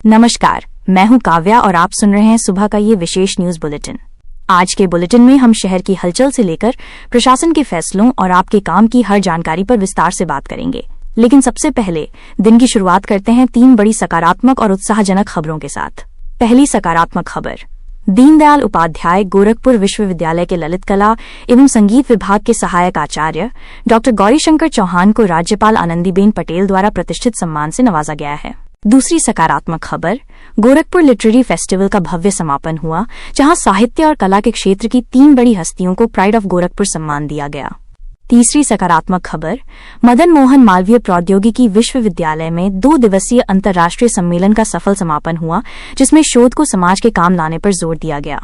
नमस्कार, मैं हूं काव्या और आप सुन रहे हैं सुबह का ये विशेष न्यूज बुलेटिन। आज के बुलेटिन में हम शहर की हलचल से लेकर प्रशासन के फैसलों और आपके काम की हर जानकारी पर विस्तार से बात करेंगे। लेकिन सबसे पहले दिन की शुरुआत करते हैं 3 बड़ी सकारात्मक और उत्साहजनक खबरों के साथ। पहली सकारात्मक खबर, दीनदयाल उपाध्याय गोरखपुर विश्वविद्यालय के ललित कला एवं संगीत विभाग के सहायक आचार्य डॉक्टर गौरीशंकर चौहान को राज्यपाल आनंदीबेन पटेल द्वारा प्रतिष्ठित सम्मान से नवाजा गया है। दूसरी सकारात्मक खबर, गोरखपुर लिटरेरी फेस्टिवल का भव्य समापन हुआ, जहां साहित्य और कला के क्षेत्र की 3 बड़ी हस्तियों को प्राइड ऑफ गोरखपुर सम्मान दिया गया। तीसरी सकारात्मक खबर, मदन मोहन मालवीय प्रौद्योगिकी विश्वविद्यालय में 2 दिवसीय अंतर्राष्ट्रीय सम्मेलन का सफल समापन हुआ, जिसमें शोध को समाज के काम लाने पर जोर दिया गया।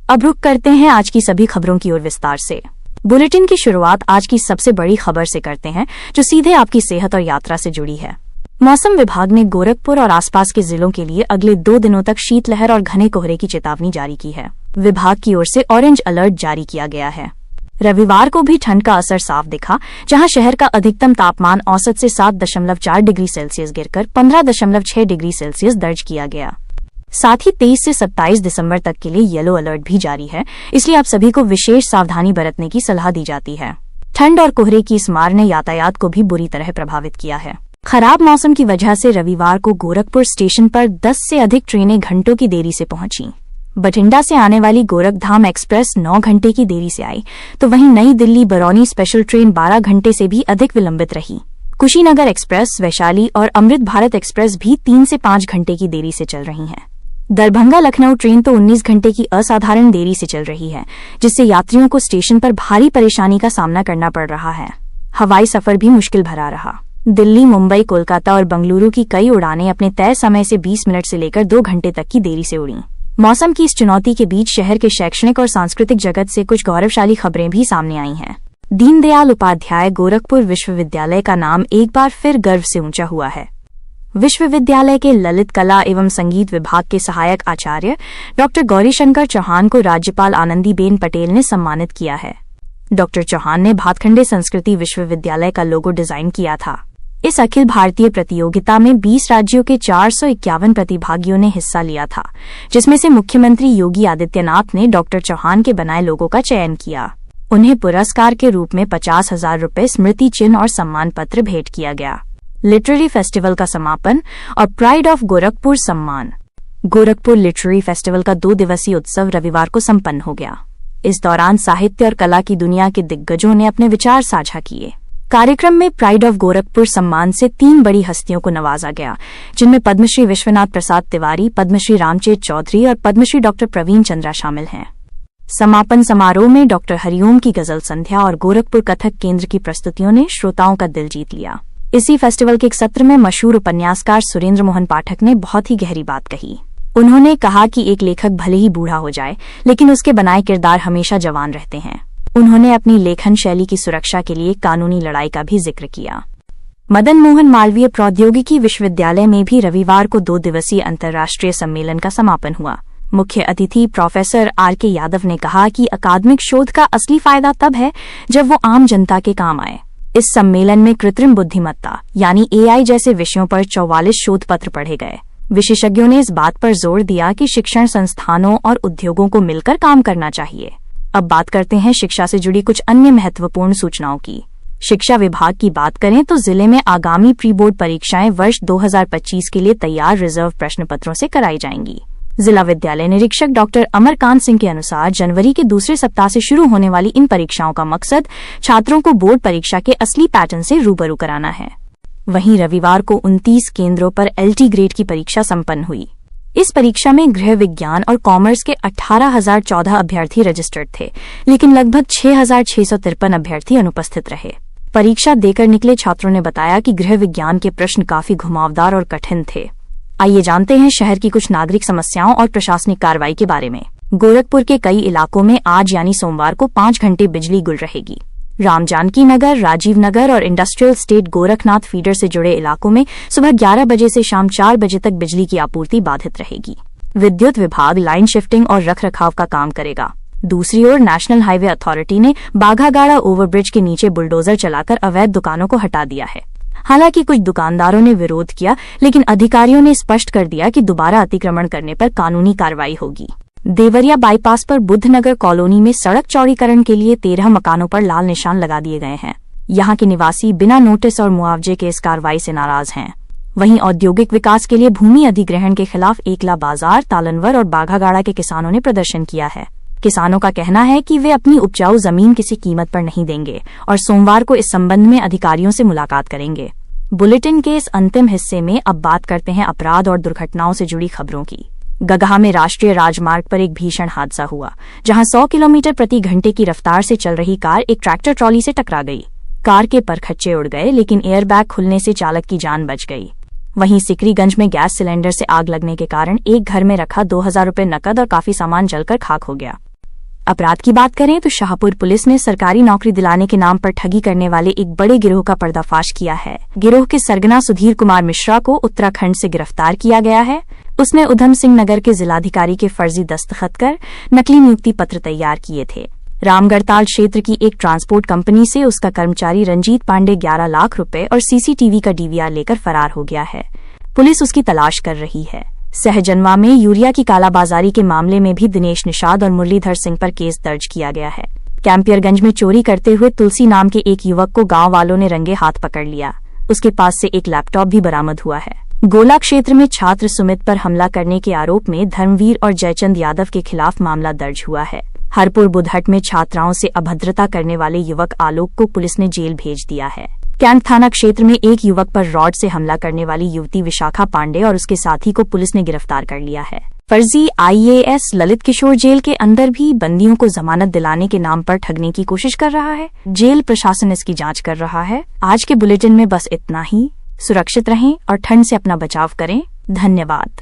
अब रुक करते हैं आज की सभी खबरों की ओर विस्तार से। बुलेटिन की शुरुआत आज की सबसे बड़ी खबर से करते हैं, जो सीधे आपकी सेहत और यात्रा से जुड़ी है। मौसम विभाग ने गोरखपुर और आसपास के जिलों के लिए अगले 2 दिनों तक शीतलहर और घने कोहरे की चेतावनी जारी की है। विभाग की ओर से ऑरेंज अलर्ट जारी किया गया है। रविवार को भी ठंड का असर साफ दिखा, जहां शहर का अधिकतम तापमान औसत से 7.4 डिग्री सेल्सियस गिरकर 15.6 डिग्री सेल्सियस दर्ज किया गया। साथ ही 23 से 27 दिसंबर तक के लिए येलो अलर्ट भी जारी है, इसलिए आप सभी को विशेष सावधानी बरतने की सलाह दी जाती है। ठंड और कोहरे की इस मार ने यातायात को भी बुरी तरह प्रभावित किया है। खराब मौसम की वजह से रविवार को गोरखपुर स्टेशन पर 10 से अधिक ट्रेनें घंटों की देरी से पहुंची। बठिंडा से आने वाली गोरखधाम एक्सप्रेस 9 घंटे की देरी से आई, तो वहीं नई दिल्ली बरौनी स्पेशल ट्रेन 12 घंटे से भी अधिक विलंबित रही। कुशीनगर एक्सप्रेस, वैशाली और अमृत भारत एक्सप्रेस भी 3 से 5 घंटे की देरी से चल रही हैं। दरभंगा लखनऊ ट्रेन तो 19 घंटे की असाधारण देरी से चल रही है, जिससे यात्रियों को स्टेशन पर भारी परेशानी का सामना करना पड़ रहा है। हवाई सफर भी मुश्किल भरा रहा। दिल्ली, मुंबई, कोलकाता और बंगलुरु की कई उड़ानें अपने तय समय से 20 मिनट से लेकर 2 घंटे तक की देरी से उड़ी। मौसम की इस चुनौती के बीच शहर के शैक्षणिक और सांस्कृतिक जगत से कुछ गौरवशाली खबरें भी सामने आई हैं। दीनदयाल उपाध्याय गोरखपुर विश्वविद्यालय का नाम एक बार फिर गर्व से ऊंचा हुआ है। विश्वविद्यालय के ललित कला एवं संगीत विभाग के सहायक आचार्य डॉक्टर गौरीशंकर चौहान को राज्यपाल आनंदीबेन पटेल ने सम्मानित किया है। डॉक्टर चौहान ने भातखंडे संस्कृति विश्वविद्यालय का लोगो डिजाइन किया था। इस अखिल भारतीय प्रतियोगिता में 20 राज्यों के 451 प्रतिभागियों ने हिस्सा लिया था, जिसमें से मुख्यमंत्री योगी आदित्यनाथ ने डॉक्टर चौहान के बनाए लोगों का चयन किया। उन्हें पुरस्कार के रूप में 50,000 रुपये, स्मृति चिन्ह और सम्मान पत्र भेंट किया गया। लिटरेरी फेस्टिवल का समापन और प्राइड ऑफ गोरखपुर सम्मान। गोरखपुर लिटरेरी फेस्टिवल का 2 दिवसीय उत्सव रविवार को संपन्न हो गया। इस दौरान साहित्य और कला की दुनिया के दिग्गजों ने अपने विचार साझा किए। कार्यक्रम में प्राइड ऑफ गोरखपुर सम्मान से 3 बड़ी हस्तियों को नवाजा गया, जिनमें पद्मश्री विश्वनाथ प्रसाद तिवारी, पद्मश्री रामचेत चौधरी और पद्मश्री डॉक्टर प्रवीण चंद्रा शामिल हैं। समापन समारोह में डॉक्टर हरिओम की गजल संध्या और गोरखपुर कथक केंद्र की प्रस्तुतियों ने श्रोताओं का दिल जीत लिया। इसी फेस्टिवल के एक सत्र में मशहूर उपन्यासकार सुरेंद्र मोहन पाठक ने बहुत ही गहरी बात कही। उन्होंने कहा कि एक लेखक भले ही बूढ़ा हो जाए, लेकिन उसके बनाए किरदार हमेशा जवान रहते हैं। उन्होंने अपनी लेखन शैली की सुरक्षा के लिए कानूनी लड़ाई का भी जिक्र किया। मदन मोहन मालवीय प्रौद्योगिकी विश्वविद्यालय में भी रविवार को 2 दिवसीय अंतर्राष्ट्रीय सम्मेलन का समापन हुआ। मुख्य अतिथि प्रोफेसर आर.के. यादव ने कहा कि अकादमिक शोध का असली फायदा तब है जब वो आम जनता के काम आए। इस सम्मेलन में कृत्रिम बुद्धिमत्ता यानी AI जैसे विषयों पर 44 शोध पत्र पढ़े गए। विशेषज्ञों ने इस बात पर जोर दिया कि शिक्षण संस्थानों और उद्योगों को मिलकर काम करना चाहिए। अब बात करते हैं शिक्षा से जुड़ी कुछ अन्य महत्वपूर्ण सूचनाओं की। शिक्षा विभाग की बात करें तो जिले में आगामी प्री बोर्ड परीक्षाएं वर्ष 2025 के लिए तैयार रिजर्व प्रश्न पत्रों से कराई जाएंगी। जिला विद्यालय निरीक्षक डॉक्टर अमरकांत सिंह के अनुसार जनवरी के दूसरे सप्ताह से शुरू होने वाली इन परीक्षाओं का मकसद छात्रों को बोर्ड परीक्षा के असली पैटर्न से रूबरू कराना है। वहीं रविवार को 29 केंद्रों पर LT ग्रेड की परीक्षा संपन्न हुई। इस परीक्षा में गृह विज्ञान और कॉमर्स के 18,014 अभ्यर्थी रजिस्टर्ड थे, लेकिन लगभग 6,653 अभ्यर्थी अनुपस्थित रहे। परीक्षा देकर निकले छात्रों ने बताया कि गृह विज्ञान के प्रश्न काफी घुमावदार और कठिन थे। आइए जानते हैं शहर की कुछ नागरिक समस्याओं और प्रशासनिक कार्रवाई के बारे में। गोरखपुर के कई इलाकों में आज यानी सोमवार को 5 घंटे बिजली गुल रहेगी। राम जानकी नगर, राजीव नगर और इंडस्ट्रियल स्टेट गोरखनाथ फीडर से जुड़े इलाकों में सुबह 11 बजे से शाम 4 बजे तक बिजली की आपूर्ति बाधित रहेगी। विद्युत विभाग लाइन शिफ्टिंग और रखरखाव का काम करेगा। दूसरी ओर नेशनल हाईवे अथॉरिटी ने बाघागाड़ा ओवरब्रिज के नीचे बुलडोजर चलाकर अवैध दुकानों को हटा दिया है। हालांकि कुछ दुकानदारों ने विरोध किया, लेकिन अधिकारियों ने स्पष्ट कर दिया कि दोबारा अतिक्रमण करने पर कानूनी कार्रवाई होगी। देवरिया बाईपास पर बुद्धनगर कॉलोनी में सड़क चौड़ीकरण के लिए 13 मकानों पर लाल निशान लगा दिए गए हैं। यहां के निवासी बिना नोटिस और मुआवजे के इस कार्रवाई से नाराज हैं। वहीं औद्योगिक विकास के लिए भूमि अधिग्रहण के खिलाफ एकला बाजार, तालनवर और बाघागाड़ा के किसानों ने प्रदर्शन किया है। किसानों का कहना है कि वे अपनी उपजाऊ जमीन किसी कीमत पर नहीं देंगे और सोमवार को इस संबंध में अधिकारियों से मुलाकात करेंगे। बुलेटिन के इस अंतिम हिस्से में अब बात करते हैं अपराध और दुर्घटनाओं से जुड़ी खबरों की। गगहा में राष्ट्रीय राजमार्ग पर एक भीषण हादसा हुआ, जहां 100 किलोमीटर प्रति घंटे की रफ्तार से चल रही कार एक ट्रैक्टर ट्रॉली से टकरा गई। कार के परखच्चे उड़ गए, लेकिन एयरबैग खुलने से चालक की जान बच गई। वहीं सिकरीगंज में गैस सिलेंडर से आग लगने के कारण एक घर में रखा 2000 रुपये नकद और काफी सामान जलकर खाक हो गया। अपराध की बात करें तो शाहपुर पुलिस ने सरकारी नौकरी दिलाने के नाम पर ठगी करने वाले एक बड़े गिरोह का पर्दाफाश किया है। गिरोह के सरगना सुधीर कुमार मिश्रा को उत्तराखंड से गिरफ्तार किया गया है। उसने उधम सिंह नगर के जिलाधिकारी के फर्जी दस्तखत कर नकली नियुक्ति पत्र तैयार किए थे। रामगढ़ताल क्षेत्र की एक ट्रांसपोर्ट कंपनी से उसका कर्मचारी रंजीत पांडे 11 लाख रुपए और सीसीटीवी का डीवीआर लेकर फरार हो गया है। पुलिस उसकी तलाश कर रही है। सहजनवा में यूरिया की कालाबाजारी के मामले में भी दिनेश निषाद और मुरलीधर सिंह पर केस दर्ज किया गया है। कैंपियरगंज में चोरी करते हुए तुलसी नाम के एक युवक को गांव वालों ने रंगे हाथ पकड़ लिया। उसके पास से एक लैपटॉप भी बरामद हुआ है। गोला क्षेत्र में छात्र सुमित पर हमला करने के आरोप में धर्मवीर और जयचंद यादव के खिलाफ मामला दर्ज हुआ है। हरपुर बुधहट में छात्राओं से अभद्रता करने वाले युवक आलोक को पुलिस ने जेल भेज दिया है। कैंट थाना क्षेत्र में एक युवक पर रॉड से हमला करने वाली युवती विशाखा पांडे और उसके साथी को पुलिस ने गिरफ्तार कर लिया है। फर्जी IAS ललित किशोर जेल के अंदर भी बंदियों को जमानत दिलाने के नाम पर ठगने की कोशिश कर रहा है। जेल प्रशासन इसकी जांच कर रहा है। आज के बुलेटिन में बस इतना ही। सुरक्षित रहें और ठंड से अपना बचाव करें। धन्यवाद।